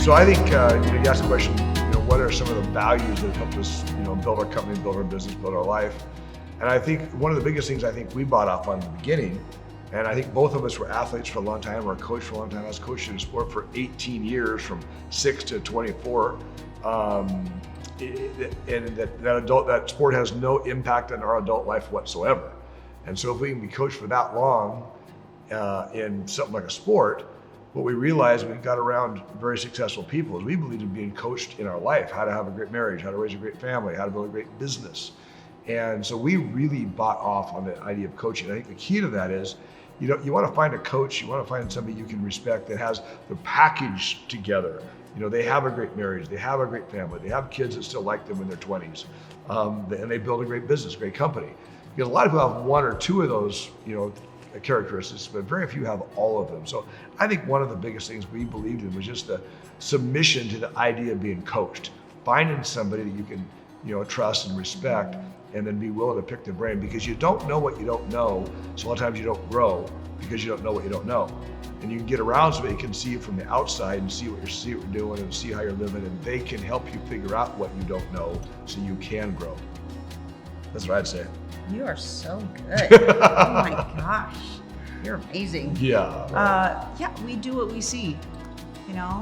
So I think you asked the question, what are some of the values that helped us, build our company, build our business, build our life? And I think one of the biggest things I think we bought off on in the beginning, and I think both of us were athletes for a long time, or coached for a long time. I was coaching in sport for 18 years, from 6 to 24. And that sport has no impact on our adult life whatsoever. And so if we can be coached for that long in something like a sport, what we realized when we got around very successful people is we believed in being coached in our life, how to have a great marriage, how to raise a great family, how to build a great business. And so we really bought off on the idea of coaching. I think the key to that is, you want to find a coach, you want to find somebody you can respect that has the package together. They have a great marriage, they have a great family, they have kids that still like them in their 20s, and they build a great business, great company. Because a lot of people have one or two of those, characteristics, but very few have all of them. So I think one of the biggest things we believed in was just the submission to the idea of being coached, finding somebody that you can, trust and respect, and then be willing to pick their brain, because you don't know what you don't know. So a lot of times you don't grow because you don't know what you don't know. And you can get around somebody who can see you from the outside and see what you're doing and see how you're living, and they can help you figure out what you don't know so you can grow. That's what I'd say. You are so good. Oh my gosh, you're amazing. Yeah. We do what we see,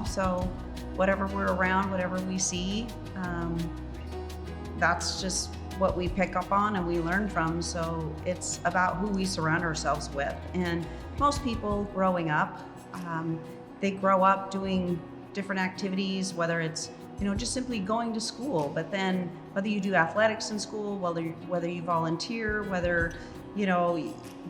so whatever we're around, whatever we see, that's just what we pick up on and we learn from. So it's about who we surround ourselves with. And most people growing up, they grow up doing different activities, whether it's just simply going to school, but then whether you do athletics in school, whether you volunteer, whether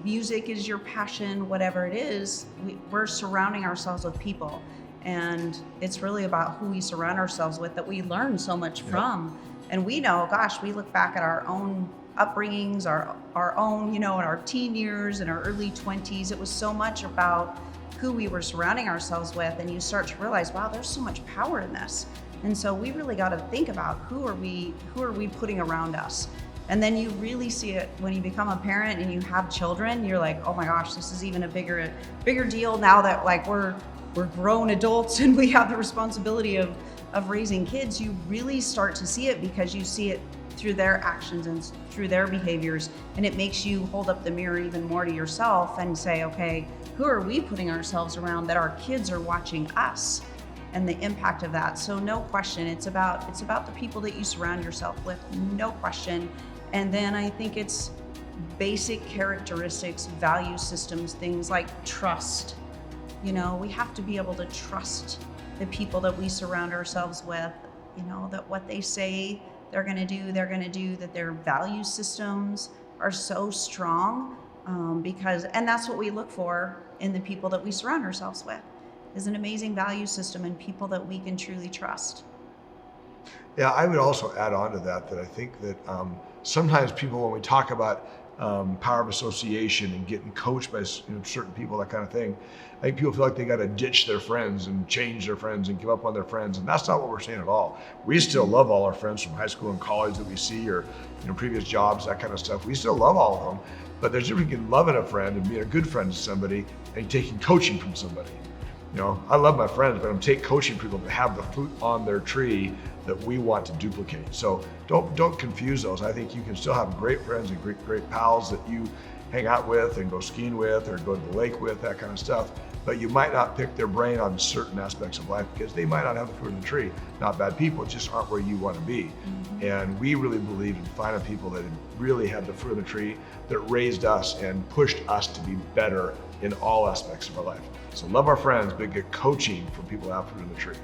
music is your passion, whatever it is, we're surrounding ourselves with people, and it's really about who we surround ourselves with that we learn so much from. And we know, we look back at our own upbringings, our own, in our teen years and our early 20s, it was so much about who we were surrounding ourselves with, and you start to realize, wow, there's so much power in this. And so we really got to think about who are we putting around us. And then you really see it when you become a parent and you have children. You're like, oh my gosh, this is even a bigger deal now that we're grown adults and we have the responsibility of raising kids. You really start to see it because you see it through their actions and through their behaviors, and it makes you hold up the mirror even more to yourself and say, okay, who are we putting ourselves around that our kids are watching us? And the impact of that. So no question, it's about the people that you surround yourself with, no question. And then I think it's basic characteristics, value systems, things like trust. We have to be able to trust the people that we surround ourselves with, that what they say they're gonna do, that their value systems are so strong, and that's what we look for in the people that we surround ourselves with, is an amazing value system and people that we can truly trust. Yeah, I would also add on to that I think that sometimes people, when we talk about power of association and getting coached by certain people, that kind of thing, I think people feel like they got to ditch their friends and change their friends and give up on their friends, and that's not what we're saying at all. We still love all our friends from high school and college that we see, or previous jobs, that kind of stuff. We still love all of them, but there's a difference between loving a friend and being a good friend to somebody and taking coaching from somebody. I love my friends, but I'm taking coaching people that have the fruit on their tree that we want to duplicate. So don't confuse those. I think you can still have great friends and great pals that you hang out with and go skiing with or go to the lake with, that kind of stuff. But you might not pick their brain on certain aspects of life because they might not have the fruit on the tree. Not bad people, just aren't where you want to be. Mm-hmm. And we really believe in finding people that really have the fruit on the tree, that raised us and pushed us to be better in all aspects of our life. So love our friends, but get coaching from people who have fruit on the tree.